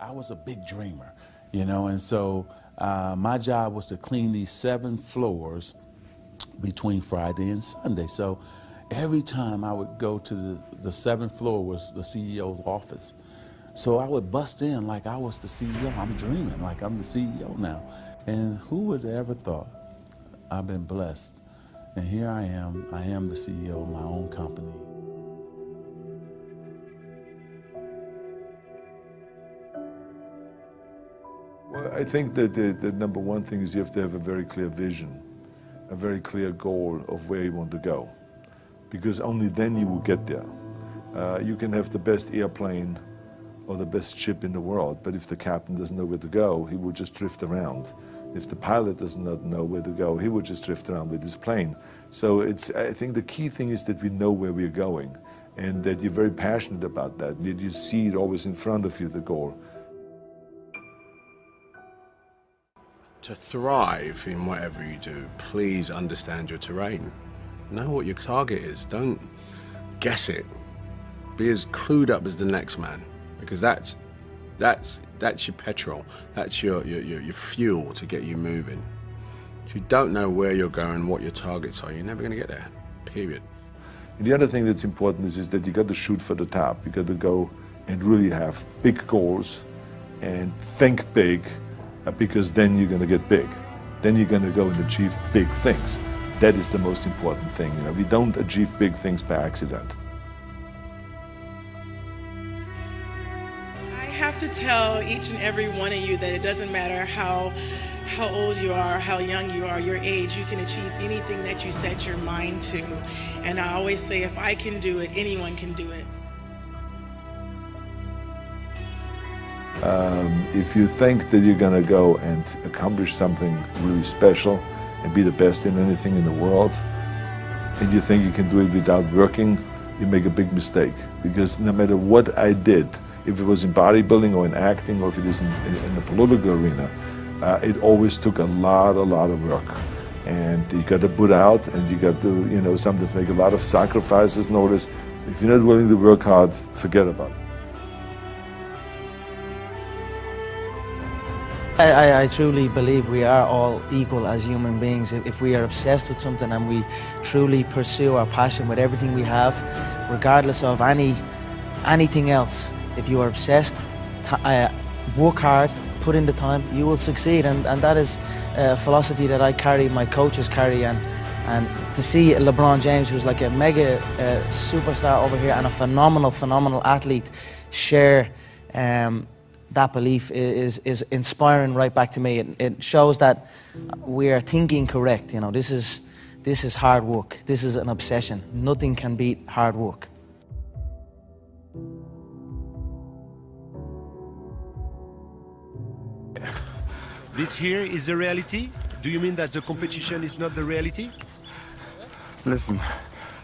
I was a big dreamer, you know, and so my job was to clean these 7 floors between Friday and Sunday. So every time I would go to the 7th floor was the CEO's office. So I would bust in like I was the CEO. I'm dreaming like I'm the CEO now. And who would have ever thought? I've been blessed. And here I am the CEO of my own company. Well, I think that the number one thing is you have to have a very clear vision, a very clear goal of where you want to go, because only then you will get there. You can have the best airplane or the best ship in the world, but if the captain doesn't know where to go, he will just drift around. If the pilot does not know where to go, he will just drift around with his plane. So I think the key thing is that we know where we're going and that you're very passionate about that, that you see it always in front of you, the goal. To thrive in whatever you do, please understand your terrain. Know what your target is. Don't guess it. Be as clued up as the next man, because that's your petrol. That's your fuel to get you moving. If you don't know where you're going, what your targets are, you're never going to get there. Period. And the other thing that's important is that you got to shoot for the top. You got to go and really have big goals and think big, because then you're going to get big. Then you're going to go and achieve big things. That is the most important thing. You know, we don't achieve big things by accident. I have to tell each and every one of you that it doesn't matter how old you are, how young you are, your age, you can achieve anything that you set your mind to. And I always say, if I can do it, anyone can do it. If you think that you're going to go and accomplish something really special and be the best in anything in the world, and you think you can do it without working, you make a big mistake. Because no matter what I did, if it was in bodybuilding or in acting or if it is in the political arena, it always took a lot of work. And you got to put out, and you got to, you know, sometimes make a lot of sacrifices. Notice, if you're not willing to work hard, forget about it. I truly believe we are all equal as human beings. If we are obsessed with something and we truly pursue our passion with everything we have, regardless of anything else, if you are obsessed, work hard, put in the time, you will succeed. And that is a philosophy that I carry, my coaches carry. And to see LeBron James, who's like a mega superstar over here and a phenomenal athlete, share that belief is inspiring right back to me. It shows that we are thinking correct. You know, this is hard work. This is an obsession. Nothing can beat hard work. This here is the reality? Do you mean that the competition is not the reality? Listen,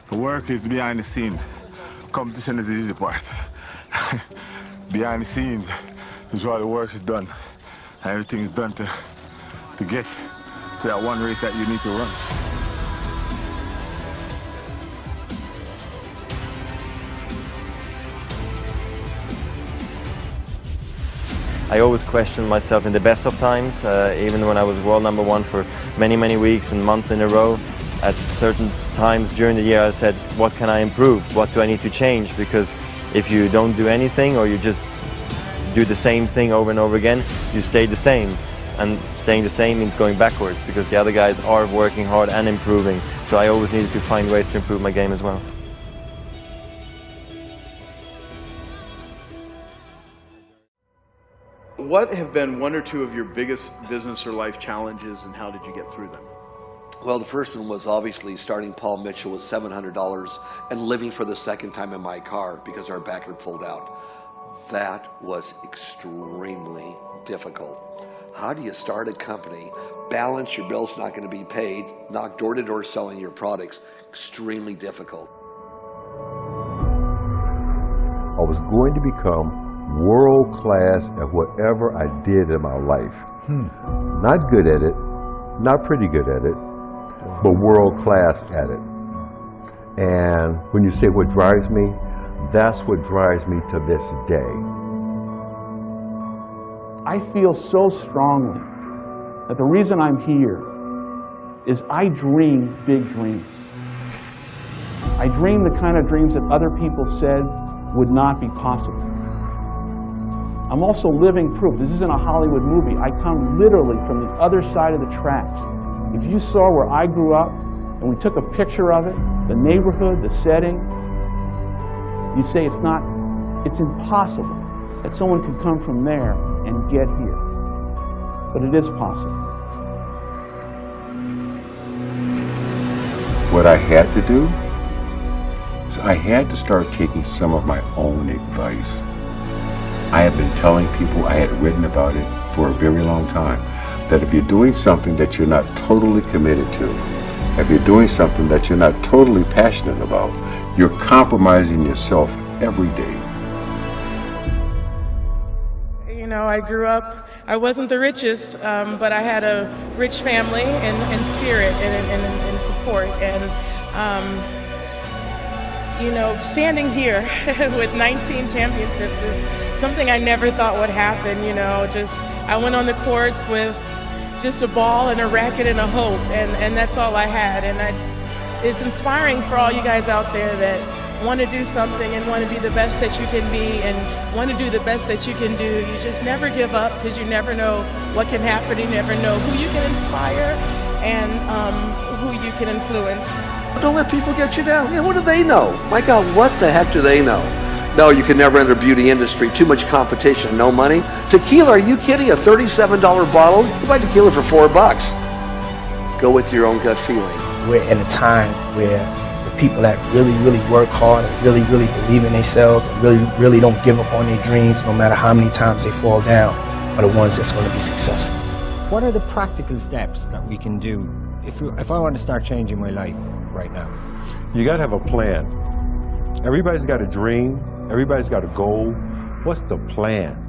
the work is behind the scenes. Competition is the easy part. Behind the scenes is where the work is done. Everything is done to get to that one race that you need to run. I always questioned myself in the best of times, even when I was world #1 for many weeks and months in a row. At certain times during the year I said, what can I improve? What do I need to change? Because if you don't do anything or you just do the same thing over and over again, you stay the same. And staying the same means going backwards, because the other guys are working hard and improving. So I always needed to find ways to improve my game as well. What have been one or two of your biggest business or life challenges, and how did you get through them? Well, the first one was obviously starting Paul Mitchell with $700 and living for the second time in my car because our back had pulled out. That was extremely difficult. How do you start a company, balance your bills not going to be paid, knock door to door selling your products? Extremely difficult. I was going to become world class at whatever I did in my life. Not good at it, not pretty good at it, but world class at it. And when you say what drives me, that's what drives me to this day. I feel so strongly that the reason I'm here is I dream big dreams. I dream the kind of dreams that other people said would not be possible. I'm also living proof. This isn't a Hollywood movie. I come literally from the other side of the tracks. If you saw where I grew up and we took a picture of it, the neighborhood, the setting, you'd say it's impossible that someone could come from there and get here. But it is possible. What I had to do is I had to start taking some of my own advice. I have been telling people, I had written about it for a very long time, that if you're doing something that you're not totally committed to, if you're doing something that you're not totally passionate about, you're compromising yourself every day. You know, I grew up, I wasn't the richest, but I had a rich family in spirit and support. And, you know, standing here with 19 championships is something I never thought would happen. You know, I went on the courts with just a ball and a racket and a hope, and that's all I had. And it's inspiring for all you guys out there that want to do something and want to be the best that you can be and want to do the best that you can do. You just never give up, because you never know what can happen. You never know who you can inspire and who you can influence. Don't let people get you down. Yeah, what do they know? My God, what the heck do they know? No, you can never enter the beauty industry. Too much competition, no money. Tequila, are you kidding? A $37 bottle? You buy tequila for $4. Go with your own gut feeling. We're in a time where the people that really work hard and really believe in themselves and really don't give up on their dreams, no matter how many times they fall down, are the ones that's going to be successful. What are the practical steps that we can do if I want to start changing my life right now? You got to have a plan. Everybody's got a dream. Everybody's got a goal. What's the plan?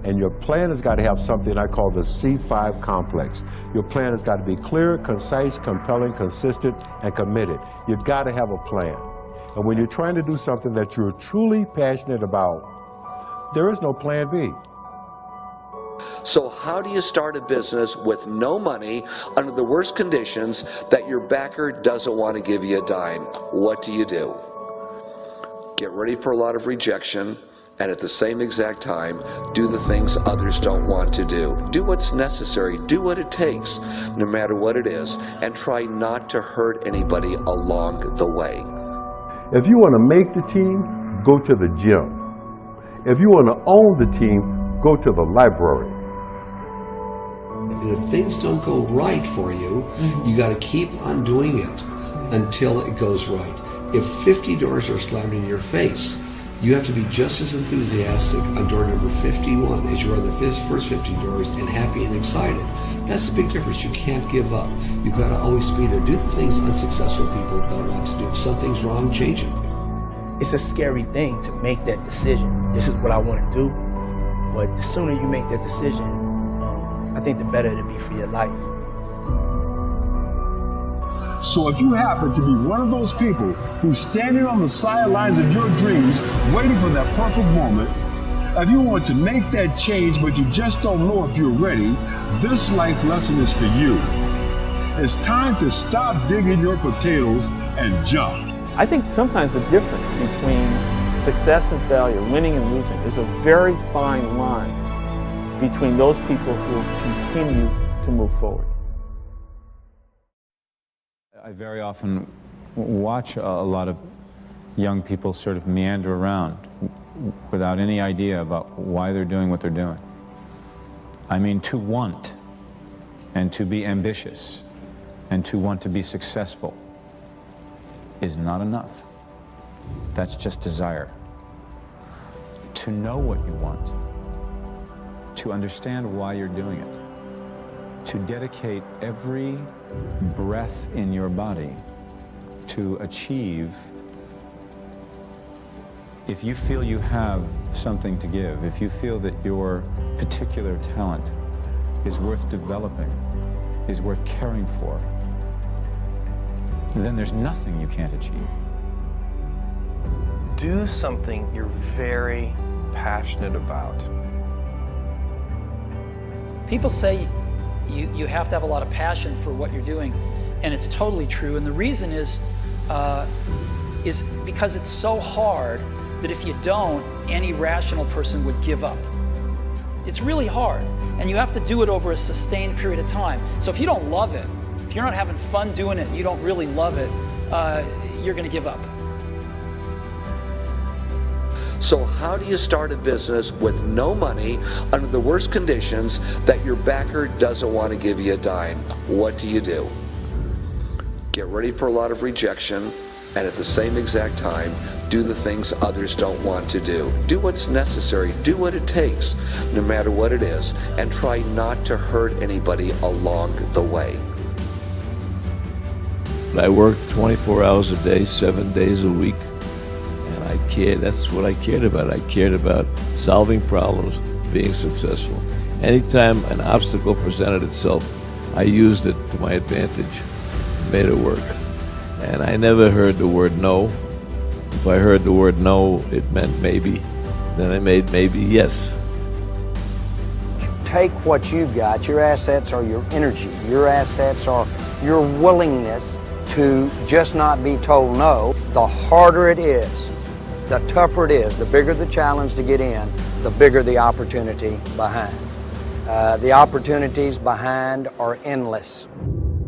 And your plan has got to have something I call the C5 complex. Your plan has got to be clear, concise, compelling, consistent, and committed. You've got to have a plan. And when you're trying to do something that you're truly passionate about, there is no plan B. So how do you start a business with no money under the worst conditions that your backer doesn't want to give you a dime? What do? Get ready for a lot of rejection, and at the same exact time, do the things others don't want to do. Do what's necessary, do what it takes, no matter what it is, and try not to hurt anybody along the way. If you want to make the team, go to the gym. If you want to own the team, go to the library. And if things don't go right for you, you got to keep on doing it until it goes right. If 50 doors are slammed in your face, you have to be just as enthusiastic on door number 51 as you are on the first 50 doors, and happy and excited. That's the big difference. You can't give up. You've got to always be there. Do the things unsuccessful people don't want to do. If something's wrong, change it. It's a scary thing to make that decision. This is what I want to do. But the sooner you make that decision, I think the better it'll be for your life. So if you happen to be one of those people who's standing on the sidelines of your dreams, waiting for that perfect moment, if you want to make that change but you just don't know if you're ready, this life lesson is for you. It's time to stop digging your potatoes and jump. I think sometimes the difference between success and failure, winning and losing, is a very fine line between those people who continue to move forward. I very often watch a lot of young people sort of meander around without any idea about why they're doing what they're doing. I mean, to want and to be ambitious and to want to be successful is not enough. That's just desire. To know what you want, to understand why you're doing it, to dedicate every breath in your body to achieve. If you feel you have something to give, if you feel that your particular talent is worth developing, is worth caring for, then there's nothing you can't achieve. Do something you're very passionate about. People say you have to have a lot of passion for what you're doing, and it's totally true. And the reason is because it's so hard that if you don't, any rational person would give up. It's really hard, and you have to do it over a sustained period of time. So if you don't love it, if you're not having fun doing it, and you don't really love it, you're going to give up. So how do you start a business with no money under the worst conditions that your backer doesn't want to give you a dime? What do you do? Get ready for a lot of rejection, and at the same exact time, do the things others don't want to do. Do what's necessary, do what it takes, no matter what it is, and try not to hurt anybody along the way. I worked 24 hours a day, 7 days a week, and I cared. That's what I cared about. I cared about solving problems, being successful. Anytime an obstacle presented itself, I used it to my advantage, made it work. And I never heard the word no. If I heard the word no, it meant maybe. Then I made maybe yes. Take what you've got. Your assets are your energy. Your assets are your willingness to just not be told no. The harder it is, the tougher it is, the bigger the challenge to get in, the bigger the opportunity behind. The opportunities behind are endless.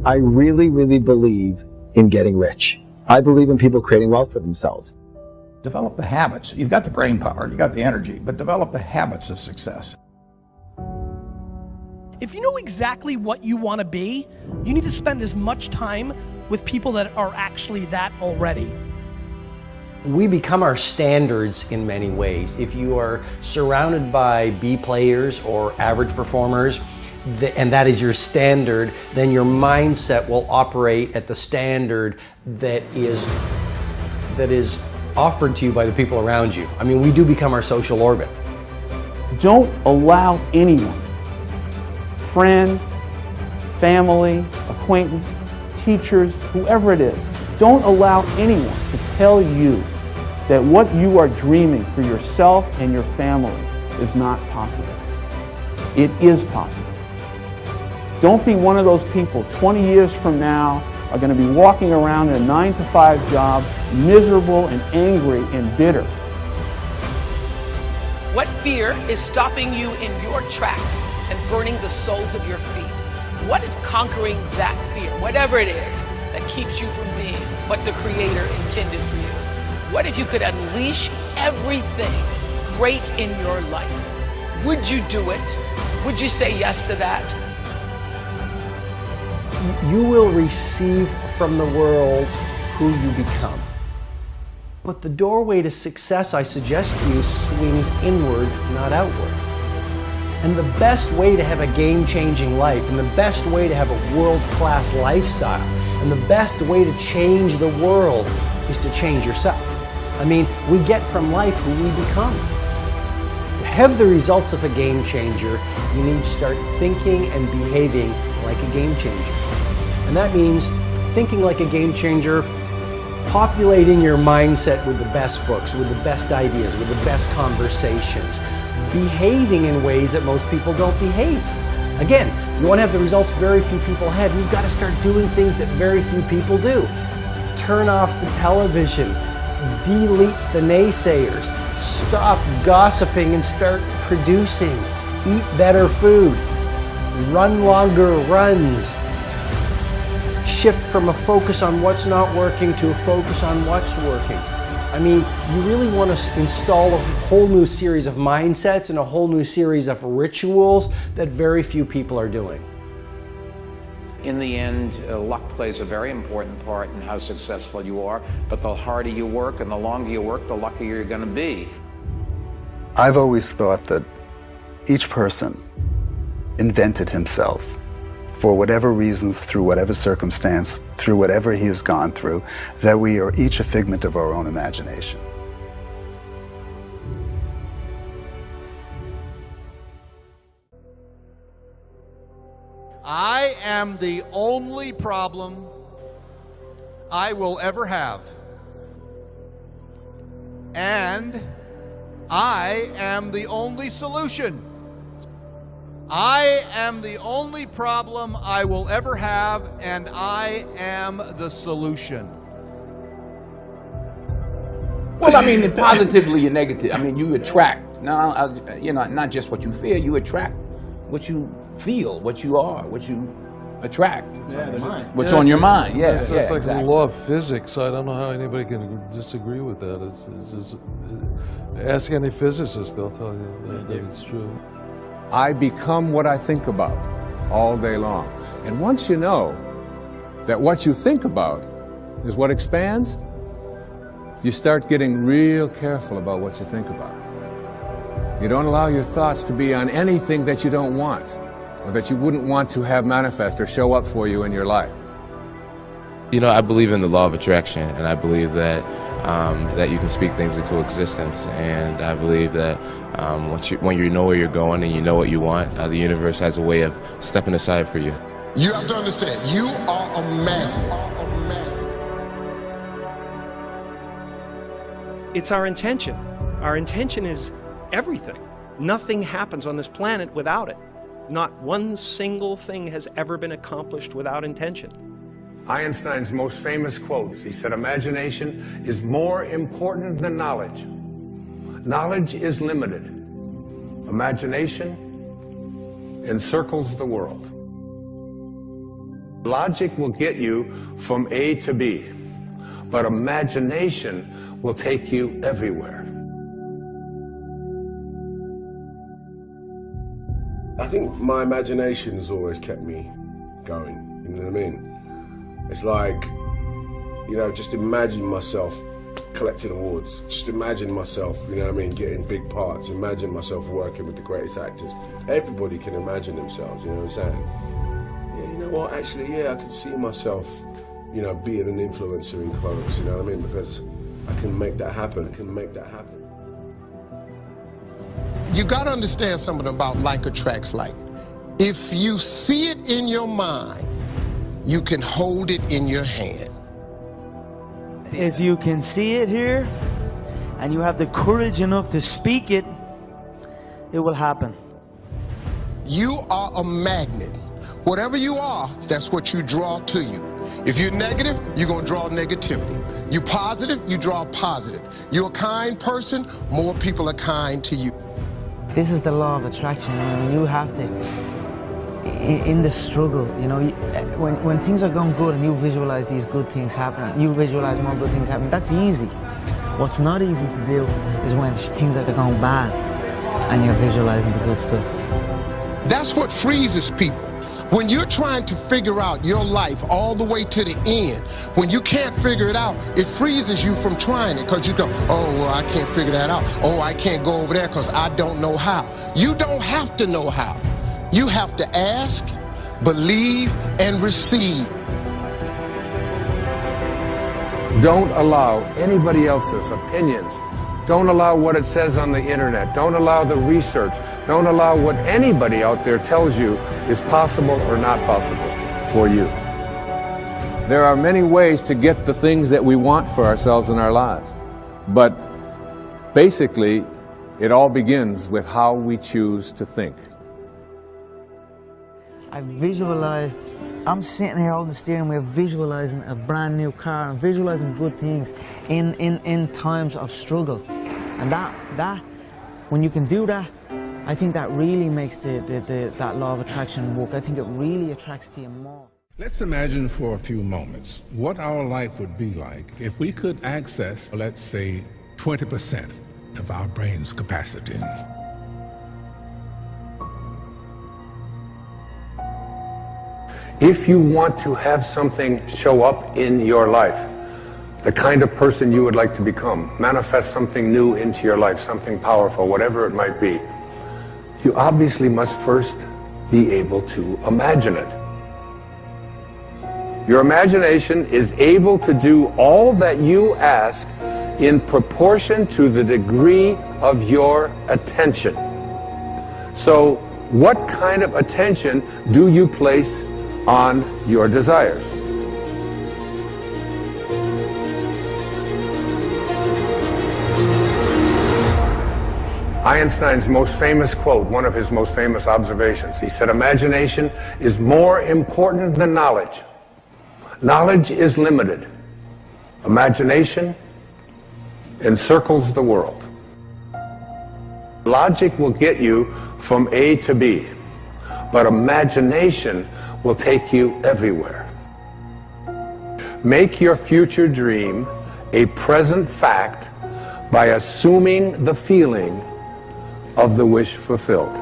I really, really believe in getting rich. I believe in people creating wealth for themselves. Develop the habits. You've got the brain power, you've got the energy, but develop the habits of success. If you know exactly what you want to be, you need to spend as much time with people that are actually that already. We become our standards in many ways. If you are surrounded by B players or average performers, and that is your standard, then your mindset will operate at the standard that is offered to you by the people around you. I mean, we do become our social orbit. Don't allow anyone, friend, family, acquaintance, teachers, whoever it is, don't allow anyone to tell you that what you are dreaming for yourself and your family is not possible. It is possible. Don't be one of those people 20 years from now are going to be walking around in a 9-to-5 job, miserable and angry and bitter. What fear is stopping you in your tracks and burning the soles of your feet? What if conquering that fear, whatever it is that keeps you from being what the Creator intended for you? What if you could unleash everything great in your life? Would you do it? Would you say yes to that? You will receive from the world who you become. But the doorway to success, I suggest to you, swings inward, not outward. And the best way to have a game-changing life, and the best way to have a world-class lifestyle, and the best way to change the world is to change yourself. I mean, we get from life who we become. To have the results of a game changer, you need to start thinking and behaving like a game changer. And that means thinking like a game changer, populating your mindset with the best books, with the best ideas, with the best conversations, behaving in ways that most people don't behave. Again, you want to have the results very few people have, you've got to start doing things that very few people do. Turn off the television, delete the naysayers, stop gossiping and start producing, eat better food, run longer runs, shift from a focus on what's not working to a focus on what's working. I mean, you really want to install a whole new series of mindsets and a whole new series of rituals that very few people are doing. In the end, luck plays a very important part in how successful you are, but the harder you work and the longer you work, the luckier you're going to be. I've always thought that each person invented himself for whatever reasons, through whatever circumstance, through whatever he has gone through, that we are each a figment of our own imagination. I am the only problem I will ever have. And I am the only solution I am the only problem I will ever have, and I am the solution. Well, I mean, positively and negative. I mean, you attract. Now, you know, not just what you feel. You attract what you feel, what you are, what you attract. What's on your mind? Yes, It's like exactly. the law of physics. I don't know how anybody can disagree with that. It's just, ask any physicist; they'll tell you that it's true. I become what I think about all day long. And once you know that what you think about is what expands, you start getting real careful about what you think about. You don't allow your thoughts to be on anything that you don't want, or that you wouldn't want to have manifest or show up for you in your life. You know, I believe in the law of attraction, and I believe that that you can speak things into existence. And I believe that when you know where you're going and you know what you want, the universe has a way of stepping aside for you. You have to understand, you are a magnet. It's our intention. Our intention is everything. Nothing happens on this planet without it. Not one single thing has ever been accomplished without intention. Einstein's most famous quote, he said, "Imagination is more important than knowledge. Knowledge is limited. Imagination encircles the world." Logic will get you from A to B, but imagination will take you everywhere. I think my imagination has always kept me going, you know what I mean? It's like, you know, just imagine myself collecting awards. Just imagine myself, you know what I mean, getting big parts. Imagine myself working with the greatest actors. Everybody can imagine themselves, you know what I'm saying? Yeah, you know what, actually, yeah, I could see myself, you know, being an influencer in clothes, you know what I mean? Because I can make that happen, I can make that happen. You got to understand something about like attracts like. If you see it in your mind, you can hold it in your hand. If you can see it here, and you have the courage enough to speak it, it will happen. You are a magnet. Whatever you are, that's what you draw to you. If you're negative, you're going to draw negativity. You're positive, you draw positive. You're a kind person, more people are kind to you. This is the law of attraction. I mean, you have to, in the struggle, you know, when things are going good and you visualize these good things happening, you visualize more good things happening, that's easy. What's not easy to do is when things are going bad and you're visualizing the good stuff. That's what freezes people. When you're trying to figure out your life all the way to the end, when you can't figure it out, it freezes you from trying it because you go, oh, well, I can't figure that out. Oh, I can't go over there because I don't know how. You don't have to know how. You have to ask, believe, and receive. Don't allow anybody else's opinions. Don't allow what it says on the internet. Don't allow the research. Don't allow what anybody out there tells you is possible or not possible for you. There are many ways to get the things that we want for ourselves in our lives. But basically, it all begins with how we choose to think. I visualized, I'm sitting here holding the steering wheel, visualizing a brand new car and visualizing good things in times of struggle. And that, when you can do that, I think that really makes that law of attraction work. I think it really attracts to you more. Let's imagine for a few moments what our life would be like if we could access, let's say, 20% of our brain's capacity. If you want to have something show up in your life, the kind of person you would like to become, manifest something new into your life, something powerful, whatever it might be, you obviously must first be able to imagine it. Your imagination is able to do all that you ask in proportion to the degree of your attention. So, what kind of attention do you place on your desires? Einstein's most famous quote, one of his most famous observations, he said, imagination is more important than knowledge. Knowledge is limited. Imagination encircles the world. Logic will get you from A to B, but imagination will take you everywhere. Make your future dream a present fact by assuming the feeling of the wish fulfilled.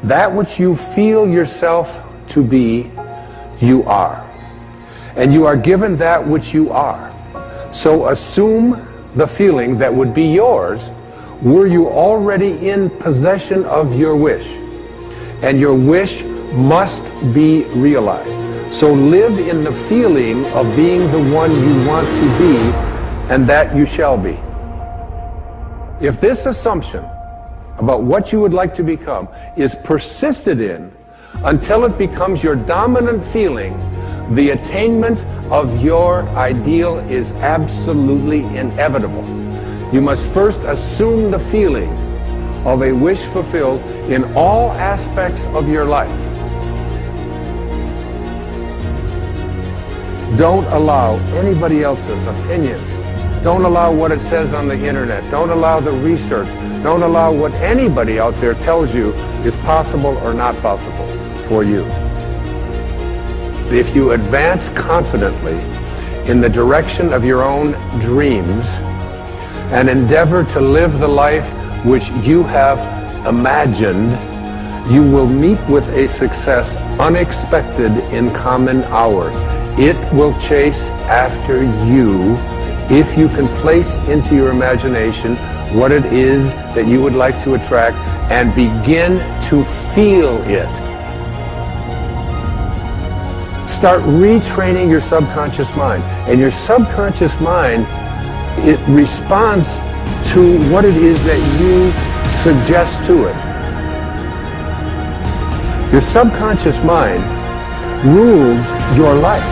That which you feel yourself to be, you are. And you are given that which you are. So assume the feeling that would be yours were you already in possession of your wish. And your wish must be realized. So live in the feeling of being the one you want to be, and that you shall be. If this assumption about what you would like to become is persisted in until it becomes your dominant feeling, the attainment of your ideal is absolutely inevitable. You must first assume the feeling of a wish fulfilled in all aspects of your life. Don't allow anybody else's opinions. Don't allow what it says on the internet. Don't allow the research. Don't allow what anybody out there tells you is possible or not possible for you. If you advance confidently in the direction of your own dreams and endeavor to live the life which you have imagined, you will meet with a success unexpected in common hours. It will chase after you if you can place into your imagination what it is that you would like to attract and begin to feel it. Start retraining your subconscious mind. And your subconscious mind, it responds to what it is that you suggest to it. Your subconscious mind rules your life.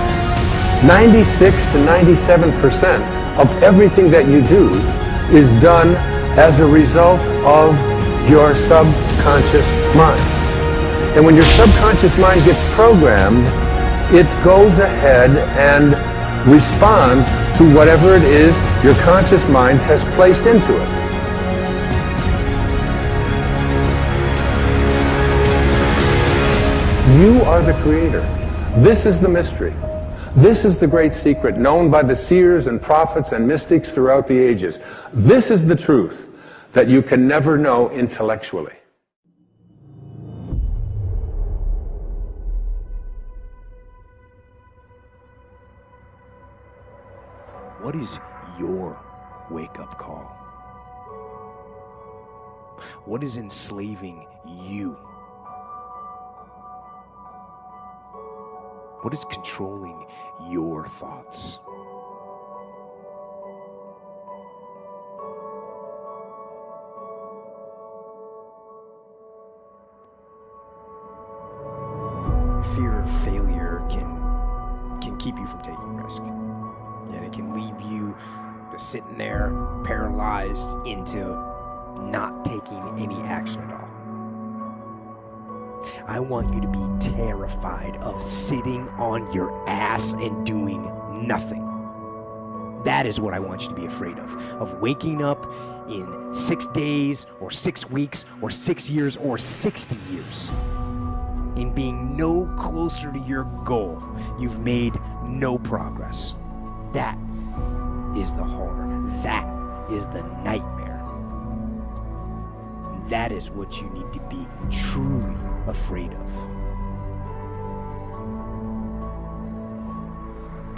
96 to 97% of everything that you do is done as a result of your subconscious mind. And when your subconscious mind gets programmed, it goes ahead and responds to whatever it is your conscious mind has placed into it. You are the creator. This is the mystery. This is the great secret known by the seers and prophets and mystics throughout the ages. This is the truth that you can never know intellectually. What is your wake-up call? What is enslaving you? What is controlling your thoughts? Fear of failure can keep you from taking risk. And it can leave you just sitting there paralyzed into not taking any action at all. I want you to be terrified of sitting on your ass and doing nothing. That is what I want you to be afraid of waking up in 6 days or 6 weeks or 6 years or 60 years and being no closer to your goal. You've made no progress. That is the horror. That is the nightmare. That is what you need to be truly afraid of.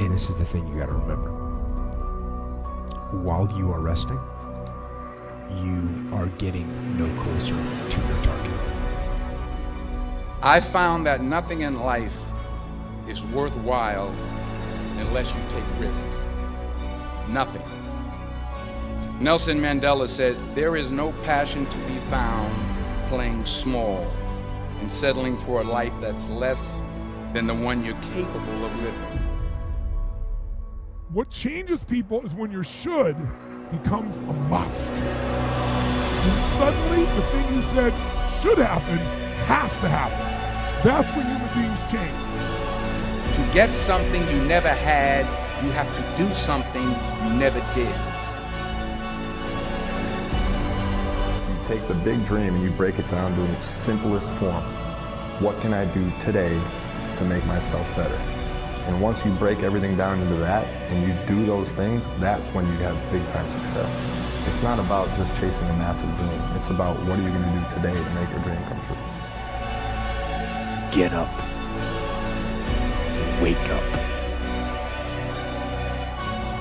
And this is the thing you got to remember. While you are resting, you are getting no closer to your target. I found that nothing in life is worthwhile unless you take risks. Nothing. Nelson Mandela said, "There is no passion to be found playing small and settling for a life that's less than the one you're capable of living." What changes people is when your should becomes a must. And suddenly, the thing you said should happen has to happen. That's when human beings change. To get something you never had, you have to do something you never did. You take the big dream and you break it down to its simplest form. What can I do today to make myself better? And once you break everything down into that and you do those things, that's when you have big time success. It's not about just chasing a massive dream. It's about what are you going to do today to make your dream come true. Get up. Wake up.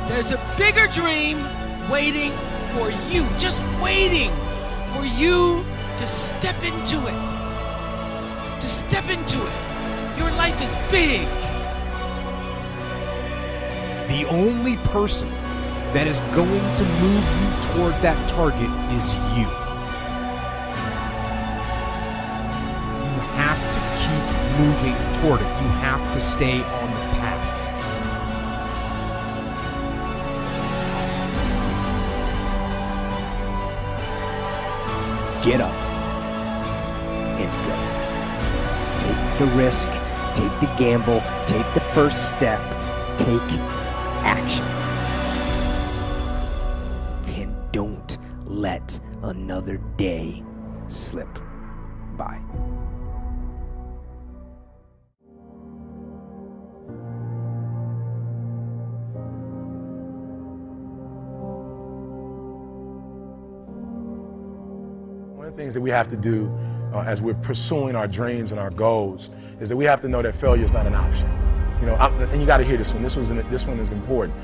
There's a bigger dream waiting for you, just waiting for you to step into it. To step into it. Your life is big. The only person that is going to move you toward that target is you. You have to keep moving toward it. You have to stay on the path. Get up and go. Take the risk, take the gamble, take the first step, take action. And don't let another day slip by. One of the things that we have to do as we're pursuing our dreams and our goals is that we have to know that failure is not an option. You know, and you got to hear this one. This one is important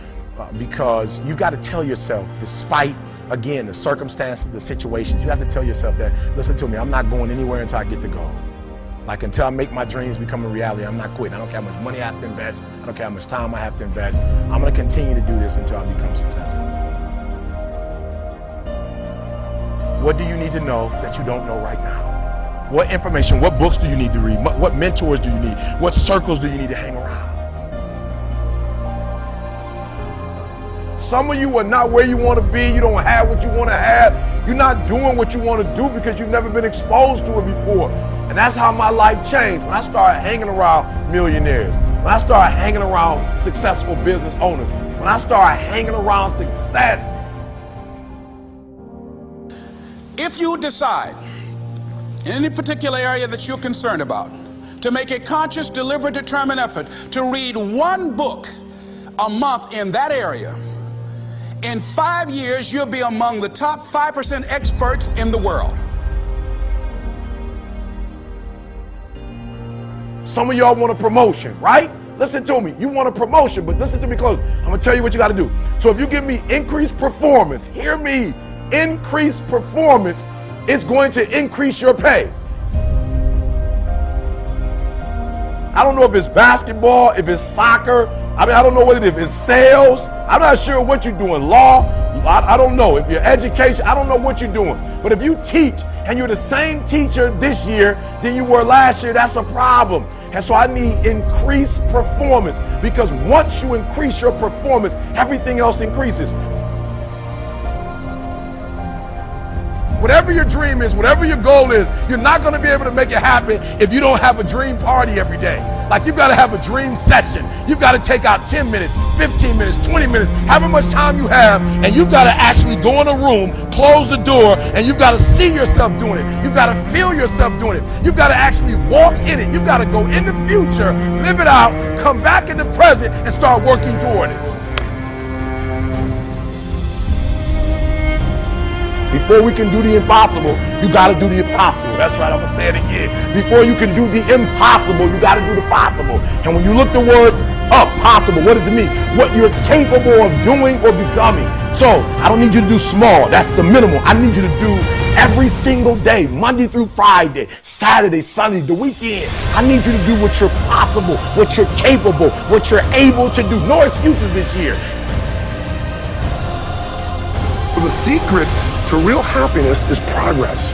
because you've got to tell yourself, despite, again, the circumstances, the situations, you have to tell yourself that, listen to me, I'm not going anywhere until I get the goal. Like, until I make my dreams become a reality, I'm not quitting. I don't care how much money I have to invest. I don't care how much time I have to invest. I'm going to continue to do this until I become successful. What do you need to know that you don't know right now? What information, what books do you need to read? What mentors do you need? What circles do you need to hang around? Some of you are not where you want to be. You don't have what you want to have. You're not doing what you want to do because you've never been exposed to it before. And that's how my life changed when I started hanging around millionaires, when I started hanging around successful business owners, when I started hanging around success. If you decide in any particular area that you're concerned about to make a conscious, deliberate, determined effort to read one book a month in that area, in 5 years you'll be among the top 5% experts in the world. Some of y'all want a promotion, right? Listen to me. You want a promotion, but listen to me close. I'm going to tell you what you got to do. So if you give me increased performance, hear me, increased performance, it's going to increase your pay. I don't know if it's basketball, if it's soccer. I mean, I don't know what it is. If it's sales, I'm not sure what you're doing. Law, I don't know. If you're education, I don't know what you're doing. But if you teach and you're the same teacher this year than you were last year, that's a problem. And so I need increased performance, because once you increase your performance, everything else increases. Whatever your dream is, whatever your goal is, you're not going to be able to make it happen if you don't have a dream party every day. Like, you've got to have a dream session. You've got to take out 10 minutes, 15 minutes, 20 minutes, however much time you have, and you've got to actually go in a room, close the door, and you've got to see yourself doing it. You've got to feel yourself doing it. You've got to actually walk in it. You've got to go in the future, live it out, come back in the present, and start working toward it. Before we can do the impossible, you got to do the impossible. That's right, I'm going to say it again. Before you can do the impossible, you got to do the possible. And when you look the word up, possible, what does it mean? What you're capable of doing or becoming. So, I don't need you to do small. That's the minimum. I need you to do every single day, Monday through Friday, Saturday, Sunday, the weekend. I need you to do what you're possible, what you're capable, what you're able to do. No excuses this year. The secret to real happiness is progress.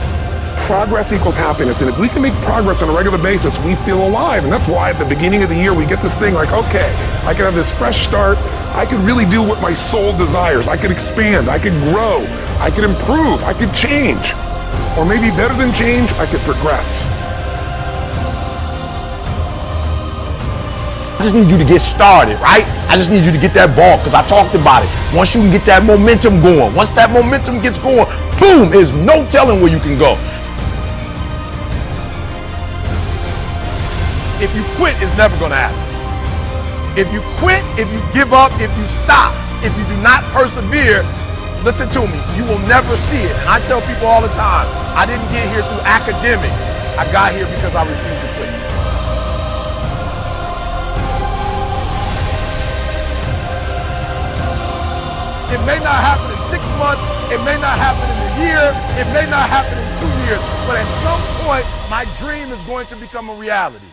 Progress equals happiness. And if we can make progress on a regular basis, we feel alive. And that's why at the beginning of the year, we get this thing like, okay, I can have this fresh start. I could really do what my soul desires. I could expand, I could grow, I could improve, I could change. Or maybe better than change, I could progress. I just need you to get started, right? I just need you to get that ball, because I talked about it. Once you can get that momentum going, once that momentum gets going, boom, there's no telling where you can go. If you quit, it's never going to happen. If you quit, if you give up, if you stop, if you do not persevere, listen to me, you will never see it. And I tell people all the time, I didn't get here through academics. I got here because I refused to quit. It may not happen in 6 months, it may not happen in a year, it may not happen in 2 years, but at some point, my dream is going to become a reality.